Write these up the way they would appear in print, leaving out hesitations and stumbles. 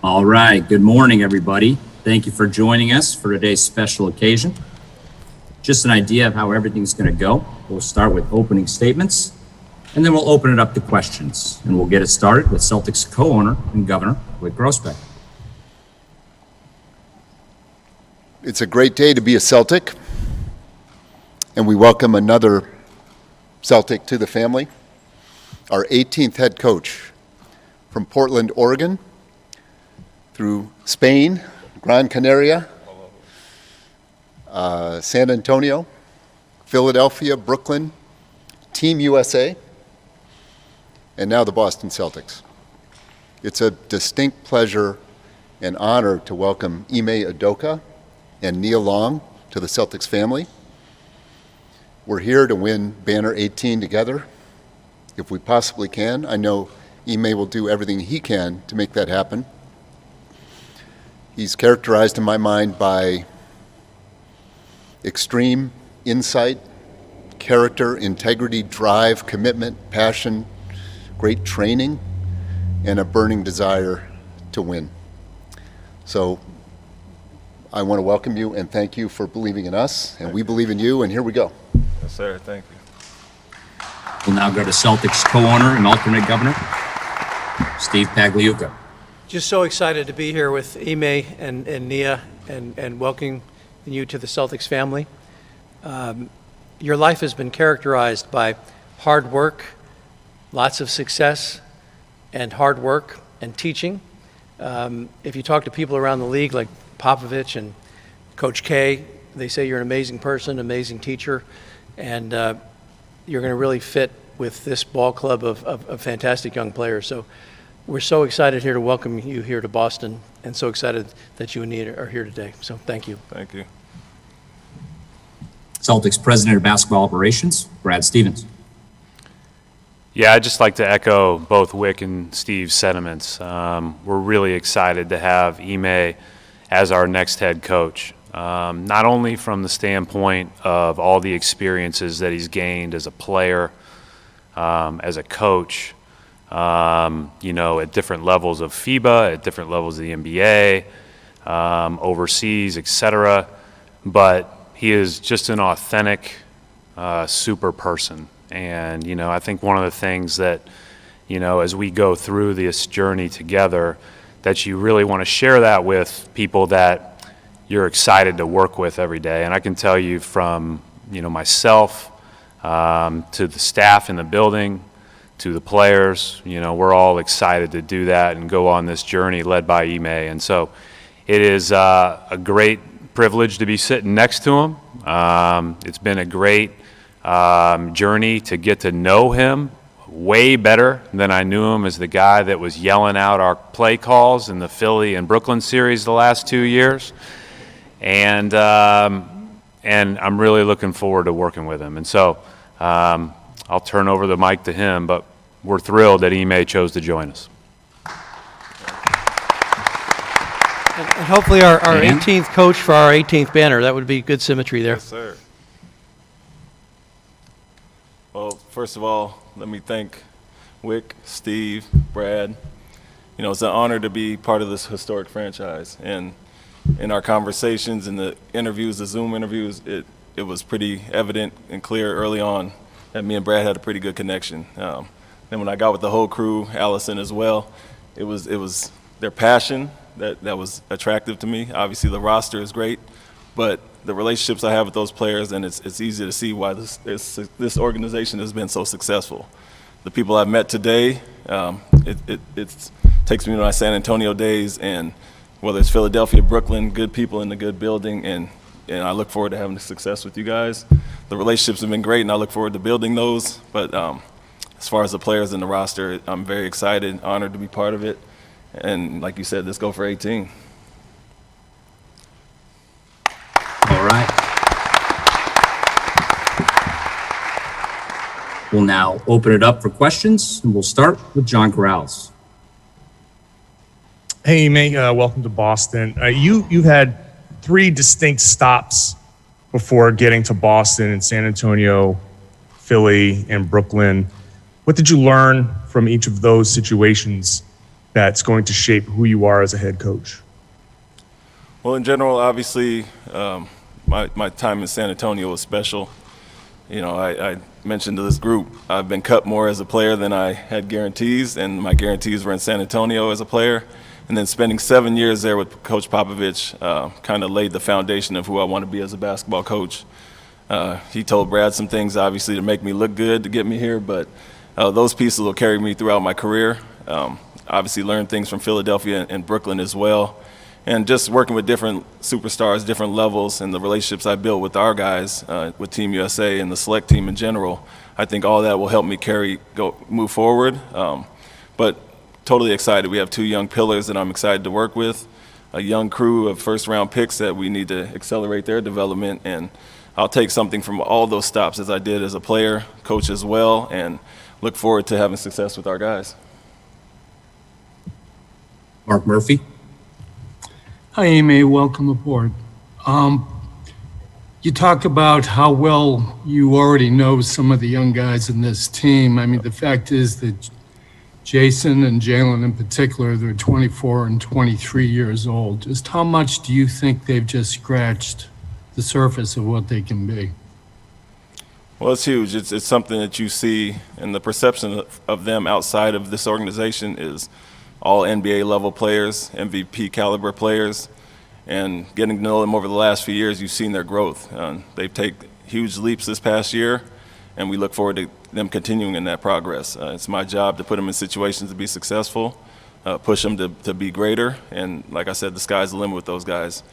All right. Good morning, everybody. Thank you for joining us for today's special occasion. Just an idea of how everything's going to go. We'll start with opening statements, and then we'll open it up to questions. And we'll get it started with Celtics co-owner and governor, Wick Grousbeck. It's a great day to be a Celtic, and we welcome another Celtic to the family, our 18th head coach from Portland, Oregon, through Spain, Gran Canaria, San Antonio, Philadelphia, Brooklyn, Team USA, and now the Boston Celtics. It's a distinct pleasure and honor to welcome Ime Udoka and Nia Long to the Celtics family. We're here to win Banner 18 together, if we possibly can. I know Ime will do everything he can to make that happen. He's characterized in my mind by extreme insight, character, integrity, drive, commitment, passion, great training, and a burning desire to win. So I want to welcome you and thank you for believing in us, and we believe in you, and here we go. Yes, sir. Thank you. We'll now go to Celtics co-owner and alternate governor, Steve Pagliuca. Just so excited to be here with Ime and Nia and welcoming you to the Celtics family. Your life has been characterized by hard work, lots of success, and hard work and teaching. If you talk to people around the league like Popovich and Coach K, they say you're an amazing person, amazing teacher, and you're going to really fit with this ball club of fantastic young players. So we're so excited here to welcome you here to Boston, and so excited that you and Nia are here today. So thank you. Thank you. Celtics president of basketball operations, Brad Stevens. Yeah, I'd just like to echo both Wick and Steve's sentiments. We're really excited to have Ime as our next head coach, not only from the standpoint of all the experiences that he's gained as a player, as a coach, at different levels of FIBA, at different levels of the NBA, overseas, etc. But he is just an authentic, super person. And, I think one of the things that, as we go through this journey together, that you really want to share that with people that you're excited to work with every day. And I can tell you from, myself to the staff in the building, to the players, we're all excited to do that and go on this journey led by Ime. And so it is a great privilege to be sitting next to him. It's been a great journey to get to know him way better than I knew him as the guy that was yelling out our play calls in the Philly and Brooklyn series the last 2 years. And I'm really looking forward to working with him. And so I'll turn over the mic to him, but we're thrilled that Ime chose to join us. And hopefully our 18th coach for our 18th banner. That would be good symmetry there. Yes, sir. Well, first of all, let me thank Wick, Steve, Brad. It's an honor to be part of this historic franchise. And in our conversations, in the interviews, the Zoom interviews, it was pretty evident and clear early on that me and Brad had a pretty good connection. Then when I got with the whole crew, Allison as well, it was their passion that was attractive to me. Obviously, the roster is great, but the relationships I have with those players, and it's easy to see why this organization has been so successful. The people I've met today, it takes me to my San Antonio days, and whether it's Philadelphia, Brooklyn, good people in a good building, and I look forward to having success with you guys. The relationships have been great, and I look forward to building those. But as far as the players and the roster, I'm very excited, honored to be part of it. And like you said, let's go for 18. All right. We'll now open it up for questions, and we'll start with John Corrales. Hey, Ime, welcome to Boston. You've had 3 distinct stops before getting to Boston and San Antonio, Philly, and Brooklyn. What did you learn from each of those situations that's going to shape who you are as a head coach? Well, in general, obviously, my time in San Antonio was special. You know, I mentioned to this group, I've been cut more as a player than I had guarantees, and my guarantees were in San Antonio as a player. And then spending 7 years there with Coach Popovich kind of laid the foundation of who I want to be as a basketball coach. He told Brad some things, obviously, to make me look good to get me here, but those pieces will carry me throughout my career. Obviously learned things from Philadelphia and Brooklyn as well. And just working with different superstars, different levels, and the relationships I built with our guys, with Team USA and the select team in general, I think all that will help me move forward. But totally excited. We have 2 young pillars that I'm excited to work with, a young crew of first-round picks that we need to accelerate their development, and I'll take something from all those stops as I did as a player, coach as well, and look forward to having success with our guys. Mark Murphy. Hi, Amy. Welcome aboard. You talk about how well you already know some of the young guys in this team. I mean, the fact is that Jason and Jalen in particular, they're 24 and 23 years old. Just how much do you think they've just scratched the surface of what they can be? Well, it's huge. It's something that you see, and the perception of them outside of this organization is all NBA level players, MVP caliber players, and getting to know them over the last few years, you've seen their growth. They've taken huge leaps this past year, and we look forward to them continuing in that progress. It's my job to put them in situations to be successful, push them to be greater, and like I said, the sky's the limit with those guys.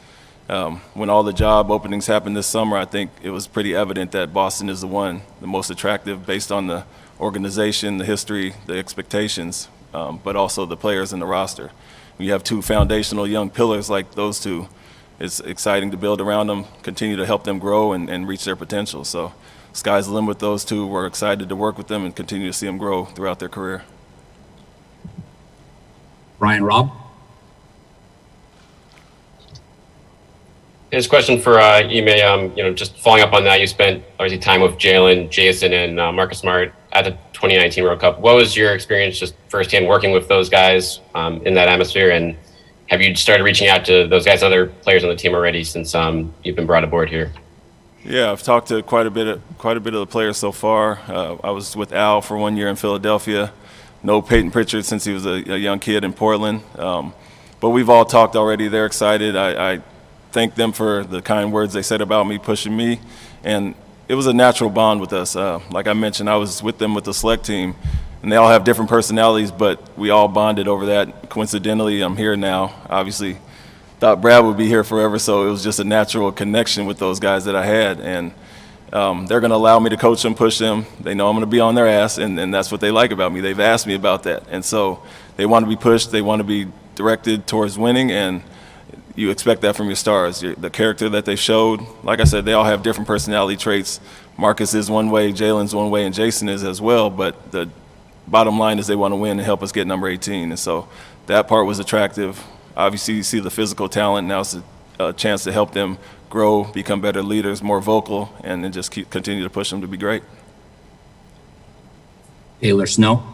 When all the job openings happened this summer, I think it was pretty evident that Boston is the most attractive based on the organization, the history, the expectations, but also the players in the roster. When you have 2 foundational young pillars like those 2, it's exciting to build around them, continue to help them grow and reach their potential. So sky's the limit with those 2. We're excited to work with them and continue to see them grow throughout their career. Brian Robb. His question for Ime, just following up on that, you spent obviously time with Jalen, Jason, and Marcus Smart at the 2019 World Cup. What was your experience just firsthand working with those guys in that atmosphere? And have you started reaching out to those guys, other players on the team already since you've been brought aboard here? Yeah, I've talked to quite a bit of the players so far. I was with Al for 1 year in Philadelphia. No Peyton Pritchard since he was a young kid in Portland. But we've all talked already. They're excited. I thank them for the kind words they said about me, pushing me, and it was a natural bond with us. Like I mentioned, I was with them with the select team, and they all have different personalities, but we all bonded over that. Coincidentally, I'm here now. Obviously, thought Brad would be here forever, so it was just a natural connection with those guys that I had, and they're going to allow me to coach them, push them. They know I'm going to be on their ass, and that's what they like about me. They've asked me about that, and so they want to be pushed. They want to be directed towards winning, and you expect that from your stars. The character that they showed, like I said, they all have different personality traits. Marcus is one way, Jalen's one way, and Jason is as well, but the bottom line is they want to win and help us get number 18, and so that part was attractive. Obviously, you see the physical talent. Now it's a chance to help them grow, become better leaders, more vocal, and then just continue to push them to be great. Taylor Snow.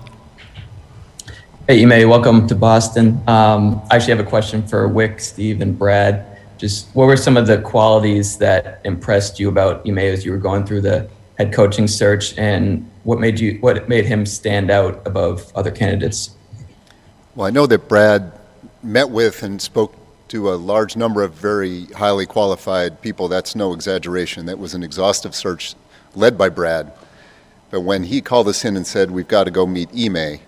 Hey, Ime, welcome to Boston. I actually have a question for Wick, Steve, and Brad. Just what were some of the qualities that impressed you about Ime as you were going through the head coaching search, and what made him stand out above other candidates? Well, I know that Brad met with and spoke to a large number of very highly qualified people. That's no exaggeration. That was an exhaustive search led by Brad. But when he called us in and said, we've got to go meet Ime,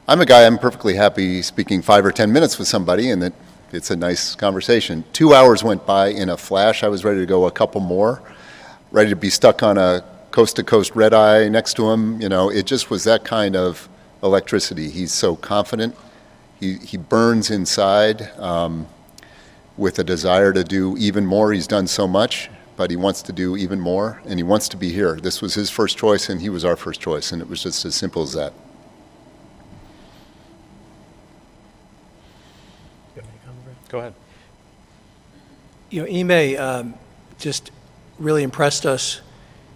I'm a guy, I'm perfectly happy speaking 5 or 10 minutes with somebody and that it's a nice conversation. 2 hours went by in a flash. I was ready to go a couple more, ready to be stuck on a coast-to-coast red eye next to him. You know, it just was that kind of electricity. He's so confident. He burns inside with a desire to do even more. He's done so much, but he wants to do even more, and he wants to be here. This was his first choice, and he was our first choice, and it was just as simple as that. Go ahead. You know, Ime just really impressed us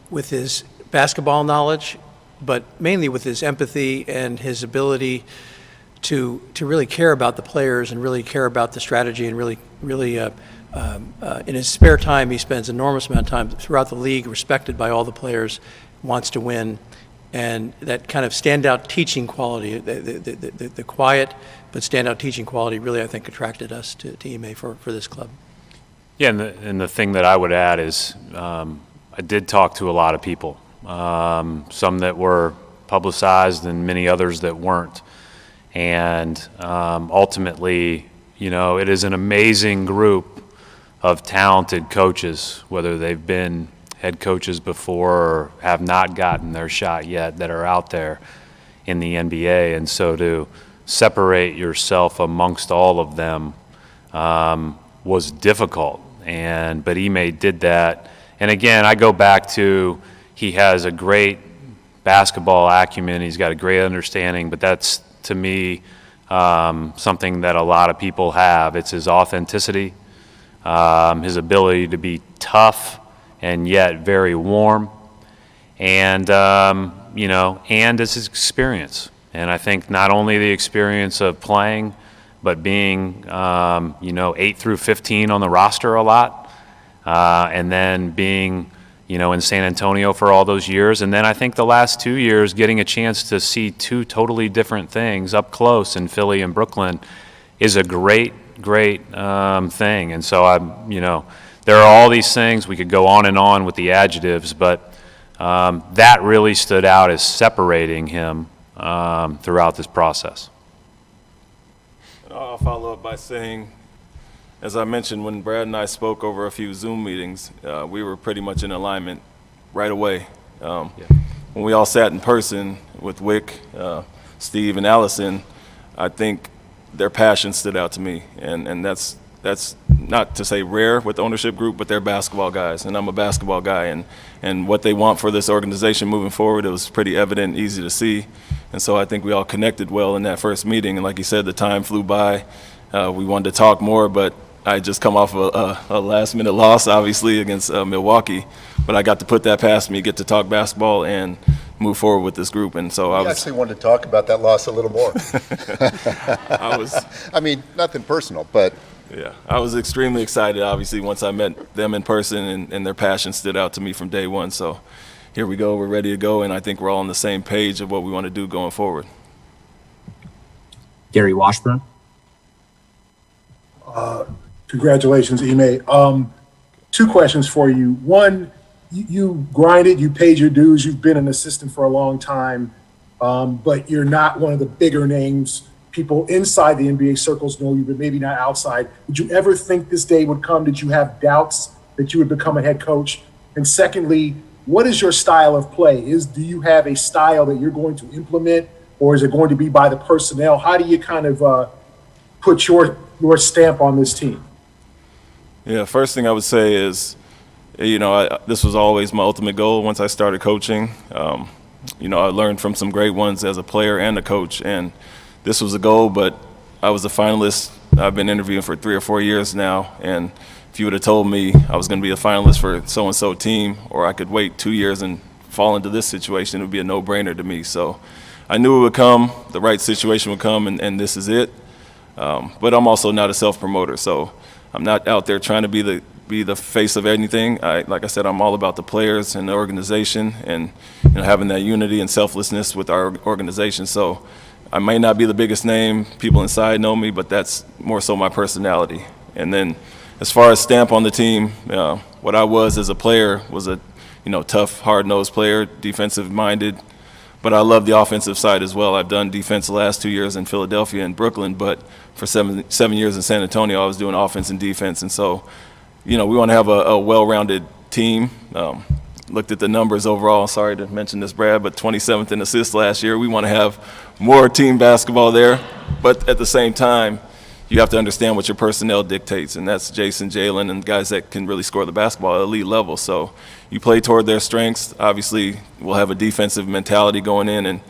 with his basketball knowledge, but mainly with his empathy and his ability to really care about the players and really care about the strategy and really in his spare time, he spends enormous amount of time throughout the league, respected by all the players, wants to win. And that kind of standout teaching quality, the quiet but standout teaching quality really, I think, attracted us to Ime for this club. Yeah, and the thing that I would add is I did talk to a lot of people, some that were publicized and many others that weren't. And ultimately, it is an amazing group of talented coaches, whether they've been head coaches before or have not gotten their shot yet, that are out there in the NBA. And so to separate yourself amongst all of them was difficult. But Ime did that. And again, I go back to, he has a great basketball acumen. He's got a great understanding, but that's, to me, something that a lot of people have. It's his authenticity, his ability to be tough and yet very warm, and and it's his experience. And I think not only the experience of playing, but being 8 through 15 on the roster a lot, and then being in San Antonio for all those years. And then I think the last 2 years, getting a chance to see two totally different things up close in Philly and Brooklyn is a great thing. And so there are all these things. We could go on with the adjectives, but that really stood out as separating him throughout this process. I'll follow up by saying, as I mentioned, when Brad and I spoke over a few Zoom meetings, we were pretty much in alignment right away. When we all sat in person with Wick, Steve, and Allison, I think their passion stood out to me, and that's not to say rare with the ownership group, but they're basketball guys, and I'm a basketball guy, and what they want for this organization moving forward, it was pretty evident and easy to see. And so I think we all connected well in that first meeting, and like you said, the time flew by. We wanted to talk more, but I had just come off a last-minute loss, obviously, against Milwaukee, but I got to put that past me, get to talk basketball, and move forward with this group. And so I actually wanted to talk about that loss a little more. I mean, nothing personal, but yeah, I was extremely excited, obviously, once I met them in person, and their passion stood out to me from day one. So here we go, we're ready to go, and I think we're all on the same page of what we want to do going forward. Gary Washburn. Congratulations, Ime. 2 questions for you. One, you grinded, you paid your dues, you've been an assistant for a long time, but you're not one of the bigger names. People inside the NBA circles know you, but maybe not outside. Did you ever think this day would come? Did you have doubts that you would become a head coach? And secondly, what is your style of play? Do you have a style that you're going to implement, or is it going to be by the personnel? How do you kind of put your stamp on this team? Yeah, first thing I would say is, this was always my ultimate goal once I started coaching. I learned from some great ones as a player and a coach, and this was a goal, but I was a finalist. I've been interviewing for 3 or 4 years now, and if you would have told me I was going to be a finalist for so-and-so team, or I could wait 2 years and fall into this situation, it would be a no-brainer to me. So I knew it would come, the right situation would come, and this is it. But I'm also not a self-promoter, so I'm not out there trying to be the face of anything. Like I said, I'm all about the players and the organization, and having that unity and selflessness with our organization. So I may not be the biggest name, people inside know me, but that's more so my personality. And then as far as stamp on the team, what I was as a player was a tough, hard-nosed player, defensive-minded, but I love the offensive side as well. I've done defense the last 2 years in Philadelphia and Brooklyn, but for seven years in San Antonio, I was doing offense and defense. And so, we want to have a well-rounded team. Looked at the numbers overall. Sorry to mention this, Brad, but 27th in assists last year. We want to have more team basketball there, but at the same time, you have to understand what your personnel dictates, and that's Jason, Jalen, and guys that can really score the basketball at elite level. So you play toward their strengths. Obviously, we'll have a defensive mentality going in, and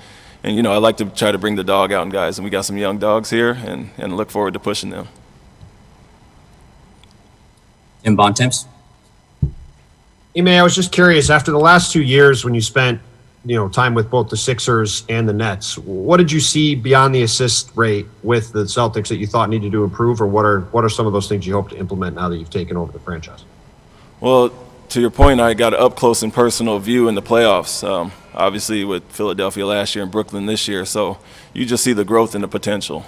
I like to try to bring the dog out in guys, and we got some young dogs here, and look forward to pushing them. And Bontemps. Ime, I was just curious, after the last 2 years when you spent time with both the Sixers and the Nets. What did you see beyond the assist rate with the Celtics that you thought needed to improve, or what are some of those things you hope to implement now that you've taken over the franchise? Well, to your point, I got an up close and personal view in the playoffs. Obviously, with Philadelphia last year and Brooklyn this year, so you just see the growth and the potential.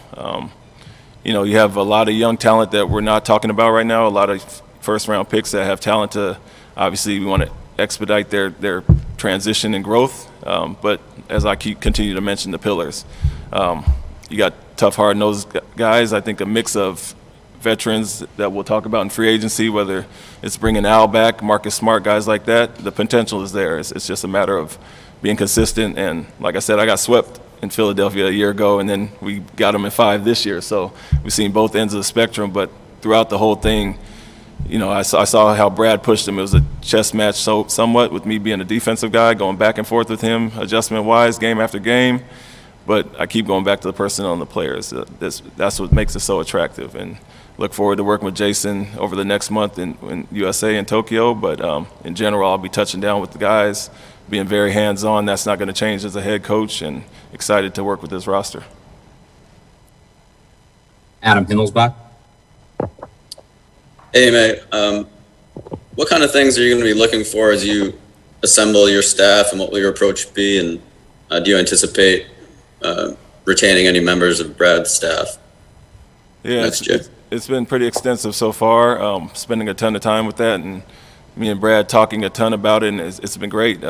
You have a lot of young talent that we're not talking about right now. A lot of first-round picks that have talent to. Obviously, we want to expedite their transition and growth. But as I continue to mention the pillars, you got tough, hard-nosed guys. I think a mix of veterans that we'll talk about in free agency, whether it's bringing Al back, Marcus Smart, guys like that. The potential is there. It's just a matter of being consistent. And like I said, I got swept in Philadelphia a year ago, and then we got them in 5 this year. So we've seen both ends of the spectrum. But throughout the whole thing, I saw how Brad pushed him. It was a chess match somewhat with me being a defensive guy, going back and forth with him adjustment-wise, game after game. But I keep going back to the personnel and the players. That's what makes it so attractive. And look forward to working with Jason over the next month in USA and Tokyo. But in general, I'll be touching down with the guys, being very hands-on. That's not going to change as a head coach, and excited to work with this roster. Adam Himmelsbach. Hey, mate. What kind of things are you going to be looking for as you assemble your staff, and what will your approach be? And do you anticipate retaining any members of Brad's staff next year? It's been pretty extensive so far, spending a ton of time with that, and me and Brad talking a ton about it, and it's been great.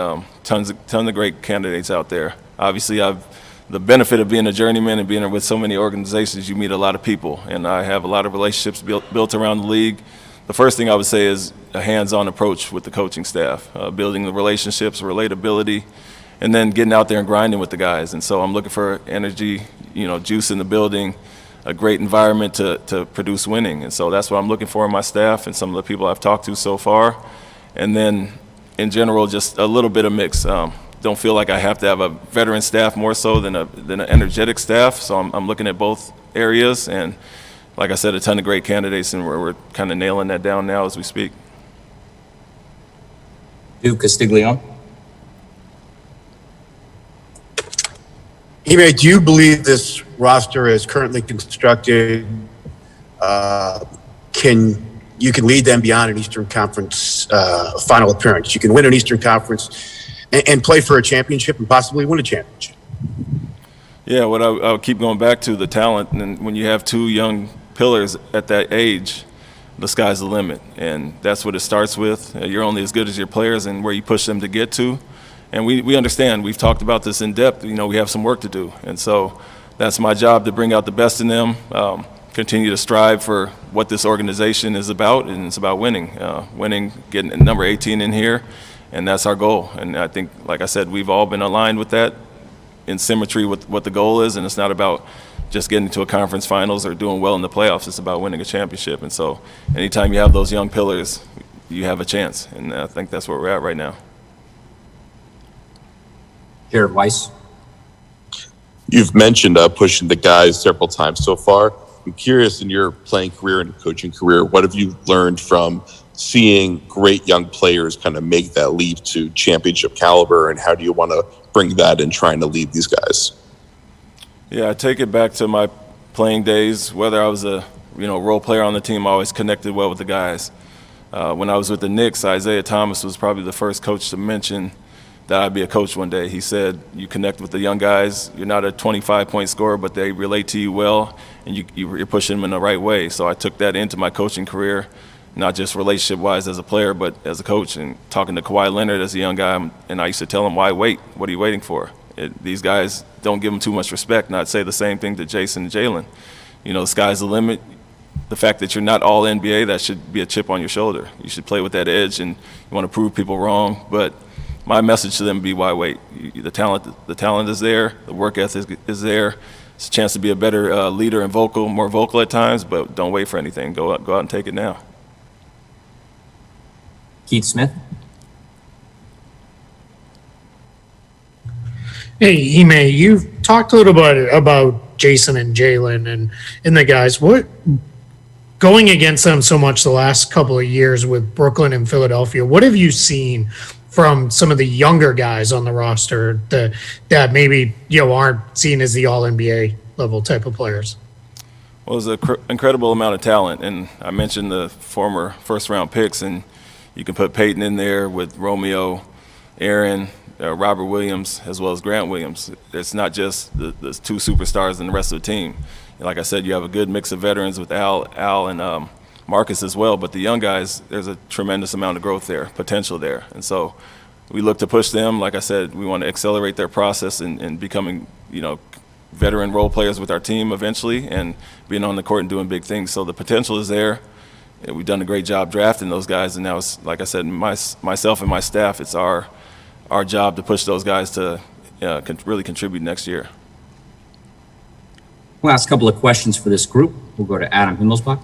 Tons of great candidates out there. Obviously, I've the benefit of being a journeyman and being with so many organizations. You meet a lot of people, and I have a lot of relationships built around the league. The first thing I would say is a hands-on approach with the coaching staff, building the relationships, relatability, and then getting out there and grinding with the guys. And so I'm looking for energy, juice in the building, a great environment to produce winning. And so that's what I'm looking for in my staff and some of the people I've talked to so far. And then in general, just a little bit of mix. Don't feel like I have to have a veteran staff more so than an energetic staff. So I'm looking at both areas. And like I said, a ton of great candidates, and we're kind of nailing that down now as we speak. Duke Castiglione. Ime, do you believe this roster is currently constructed you can lead them beyond an Eastern Conference final appearance? You can win an Eastern Conference and play for a championship and possibly win a championship. Yeah, what I'll keep going back to the talent, and when you have 2 young pillars at that age, the sky's the limit, and that's what it starts with. You're only as good as your players and where you push them to get to. And we understand, we've talked about this in depth, we have some work to do. And so that's my job, to bring out the best in them, continue to strive for what this organization is about, and it's about winning, getting number 18 in here, and that's our goal. And I think, like I said, we've all been aligned with that in symmetry with what the goal is, and it's not about just getting to a conference finals or doing well in the playoffs. It's about winning a championship. And so anytime you have those young pillars, you have a chance, and I think that's where we're at right now. Jared Weiss. You've mentioned pushing the guys several times so far. I'm curious, in your playing career and coaching career, what have you learned from seeing great young players kind of make that leap to championship caliber, and how do you want to bring that in trying to lead these guys? Yeah, I take it back to my playing days. Whether I was a role player on the team, I always connected well with the guys. When I was with the Knicks, Isaiah Thomas was probably the first coach to mention that I'd be a coach one day. He said, you connect with the young guys. You're not a 25-point scorer, but they relate to you well, and you're pushing them in the right way. So I took that into my coaching career, not just relationship-wise as a player, but as a coach. And talking to Kawhi Leonard as a young guy, and I used to tell him, why wait? What are you waiting for? These guys don't give them too much respect. And I'd say the same thing to Jason and Jalen. The sky's the limit. The fact that you're not all NBA, that should be a chip on your shoulder. You should play with that edge, and you want to prove people wrong. But my message to them would be, why wait? The talent is there. The work ethic is there. It's a chance to be a better leader and more vocal at times, but don't wait for anything. Go out and take it now. Keith Smith. Hey, Ime, you've talked a little bit about Jason and Jalen and the guys. What going against them so much the last couple of years with Brooklyn and Philadelphia, what have you seen from some of the younger guys on the roster that maybe, aren't seen as the all NBA level type of players? Well, there's an incredible amount of talent, and I mentioned the former first-round picks, and you can put Peyton in there with Romeo, Aaron, Robert Williams, as well as Grant Williams. It's not just the two superstars and the rest of the team. Like I said, you have a good mix of veterans with Al and Marcus as well, but the young guys, there's a tremendous amount of growth there, potential there. And so we look to push them. Like I said, we want to accelerate their process and becoming, veteran role players with our team eventually and being on the court and doing big things. So the potential is there. And we've done a great job drafting those guys, and now it's, like I said, myself and my staff, it's our job to push those guys to really contribute next year. We'll ask a couple of questions for this group. We'll go to Adam Himmelsbach.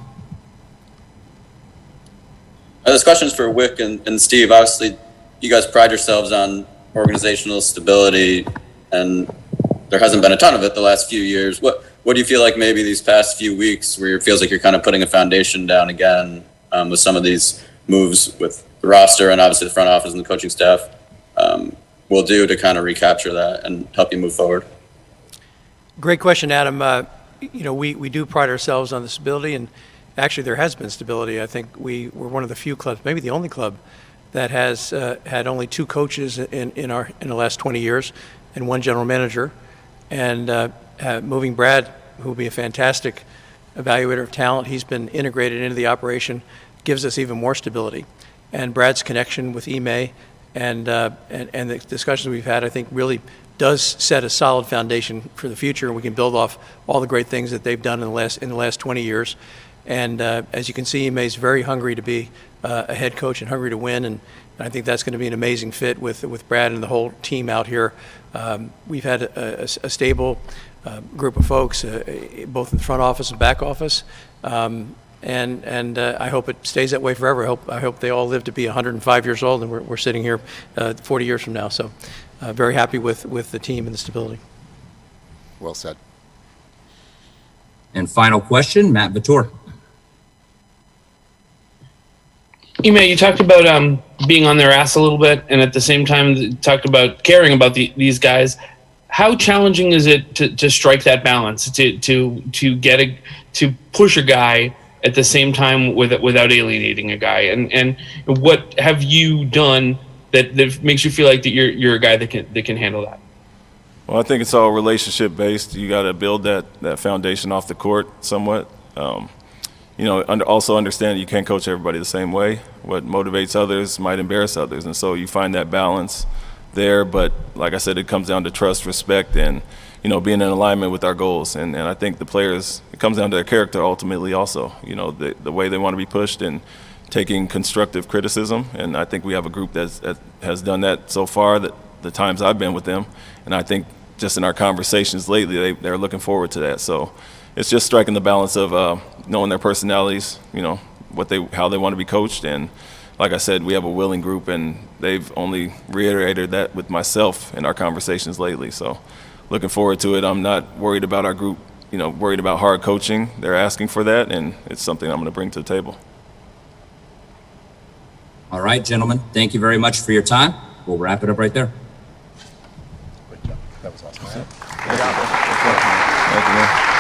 This question's for Wick and Steve. Obviously, you guys pride yourselves on organizational stability, and there hasn't been a ton of it the last few years. What do you feel like maybe these past few weeks where it feels like you're kind of putting a foundation down again with some of these moves with the roster and obviously the front office and the coaching staff will do to kind of recapture that and help you move forward? Great question, Adam. We do pride ourselves on the stability, and actually there has been stability. I think we're one of the few clubs, maybe the only club, that has had only two coaches in the last 20 years and one general manager. And moving Brad, who will be a fantastic evaluator of talent, he's been integrated into the operation, gives us even more stability. And Brad's connection with Ime and the discussions we've had, I think, really does set a solid foundation for the future, and we can build off all the great things that they've done in the last 20 years. And as you can see, Ime is very hungry to be a head coach and hungry to win, and I think that's going to be an amazing fit with Brad and the whole team out here. We've had a stable group of folks, both in the front office and back office, and I hope it stays that way forever. I hope they all live to be 105 years old, and we're sitting here 40 years from now. So very happy with the team and the stability. Well said. And final question, Matt Vitor. Ime, you talked about being on their ass a little bit, and at the same time talked about caring about these guys. How challenging is it to strike that balance, to push a guy at the same time without alienating a guy? And what have you done that makes you feel like that you're a guy that can handle that? Well, I think it's all relationship based. You got to build that foundation off the court somewhat. Also understand you can't coach everybody the same way. What motivates others might embarrass others, and so you find that balance there. But like I said, it comes down to trust, respect, and being in alignment with our goals. And I think the players, it comes down to their character ultimately also. The way they want to be pushed and taking constructive criticism. And I think we have a group that has done that so far, that the times I've been with them. And I think just in our conversations lately, they're looking forward to that. So it's just striking the balance of knowing their personalities, how they want to be coached. And like I said, we have a willing group, and they've only reiterated that with myself in our conversations lately. So looking forward to it. I'm not worried about our group, worried about hard coaching. They're asking for that, and it's something I'm going to bring to the table. All right, gentlemen, thank you very much for your time. We'll wrap it up right there. Good job. That was awesome. Thank you, man.